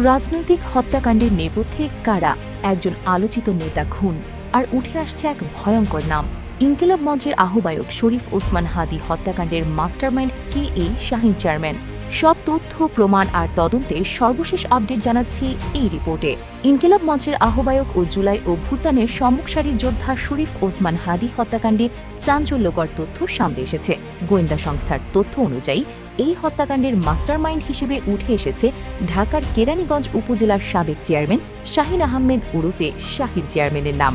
রাজনৈতিক হত্যাকাণ্ডের নেপথ্যে কারা? একজন আলোচিত নেতা খুন, আর উঠে আসছে এক ভয়ঙ্কর নাম। ইনকিলাব মঞ্চের আহ্বায়ক শরীফ ওসমান হাদি হত্যাকাণ্ডের মাস্টারমাইন্ড কে এই শাহীন চেয়ারম্যান? সব তথ্য, প্রমাণ আর তদন্তে সর্বশেষ আপডেট জানাচ্ছি এই রিপোর্টে। ইনকিলাব মঞ্চের আহ্বায়ক ও জুলাই অভ্যুত্থানের সম্মুখ সারির যোদ্ধা শরীফ ওসমান হাদি হত্যাকাণ্ডে চাঞ্চল্যকর তথ্য সামনে এসেছে। গোয়েন্দা সংস্থার তথ্য অনুযায়ী এই হত্যাকাণ্ডের মাস্টারমাইন্ড হিসেবে উঠে এসেছে ঢাকার কেরানীগঞ্জ উপজেলার সাবেক চেয়ারম্যান শাহীন আহমেদ ওরফে শাহীন চেয়ারম্যানের নাম।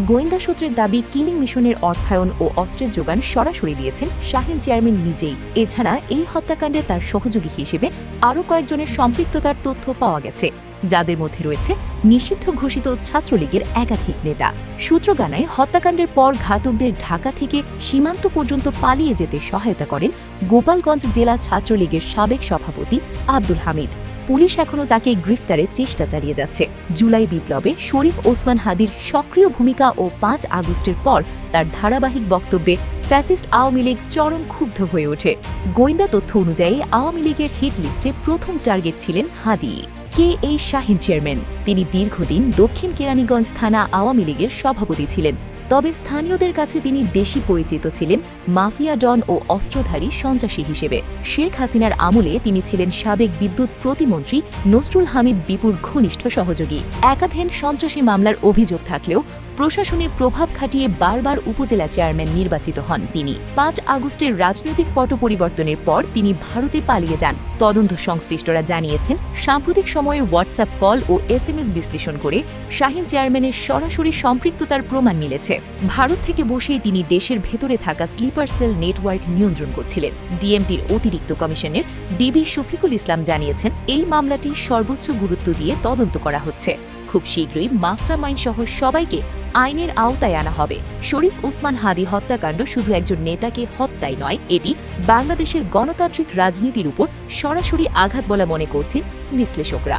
গোয়েন্দা সূত্রের দাবি, কিলিং মিশনের অর্থায়ন ও অস্ত্রের যোগান সরাসরি দিয়েছেন শাহীন চেয়ারম্যান নিজেই। এছাড়া এই হত্যাকাণ্ডে তার সহযোগী হিসেবে আরও কয়েকজনের সম্পৃক্ততার তথ্য পাওয়া গেছে, যাদের মধ্যে রয়েছে নিষিদ্ধ ঘোষিত ছাত্রলীগের একাধিক নেতা। সূত্র জানায়, হত্যাকাণ্ডের পর ঘাতকদের ঢাকা থেকে সীমান্ত পর্যন্ত পালিয়ে যেতে সহায়তা করেন গোপালগঞ্জ জেলা ছাত্রলীগের সাবেক সভাপতি আব্দুল হামিদ। পুলিশ এখনও তাকে গ্রেফতারের চেষ্টা চালিয়ে যাচ্ছে। জুলাই বিপ্লবে শরীফ ওসমান হাদির সক্রিয় ভূমিকা ও ৫ আগস্টের পর তার ধারাবাহিক বক্তব্যে ফ্যাসিস্ট আওয়ামী লীগ চরম ক্ষুব্ধ হয়ে ওঠে। গোয়েন্দা তথ্য অনুযায়ী আওয়ামী লীগের হিট লিস্টে প্রথম টার্গেট ছিলেন হাদি। কে এই শাহীন চেয়ারম্যান? তিনি দীর্ঘদিন দক্ষিণ কেরানীগঞ্জ থানা আওয়ামী লীগের সভাপতি ছিলেন। তবে স্থানীয়দের কাছে তিনি বেশি পরিচিত ছিলেন মাফিয়া ডন ও অস্ত্রধারী সন্ত্রাসী হিসেবে। শেখ হাসিনার আমলে তিনি ছিলেন সাবেক বিদ্যুৎ প্রতিমন্ত্রী নসরুল হামিদ বিপুর ঘনিষ্ঠ সহযোগী। একাধিক সন্ত্রাসী মামলার অভিযোগ থাকলেও প্রশাসনের প্রভাব খাটিয়ে বারবার উপজেলা চেয়ারম্যান নির্বাচিত হন তিনি। ৫ আগস্টের রাজনৈতিক পট পরিবর্তনের পর তিনি ভারতে পালিয়ে যান। তদন্ত সংশ্লিষ্টরা জানিয়েছেন, সাম্প্রতিক সময়ে হোয়াটসঅ্যাপ কল ও SMS বিশ্লেষণ করে শাহীন চেয়ারম্যানের সরাসরি সম্পৃক্ততার প্রমাণ মিলেছে। ভারত থেকে বসেই তিনি দেশের ভেতরে থাকা স্লিপার সেল নেটওয়ার্ক নিয়ন্ত্রণ করছিলেন। ডিএমটির অতিরিক্ত কমিশনের ডিবি শফিকুল ইসলাম জানিয়েছেন, এই মামলাটি সর্বোচ্চ গুরুত্ব দিয়ে তদন্ত করা হচ্ছে। খুব শীঘ্রই মাস্টারমাইন্ড সহ সবাইকে আইনের আওতায় আনা হবে। শরীফ ওসমান হাদি হত্যাকাণ্ড শুধু একজন নেতাকে হত্যাই নয়, এটি বাংলাদেশের গণতান্ত্রিক রাজনীতির উপর সরাসরি আঘাত বলে মনে করছেন বিশ্লেষকরা।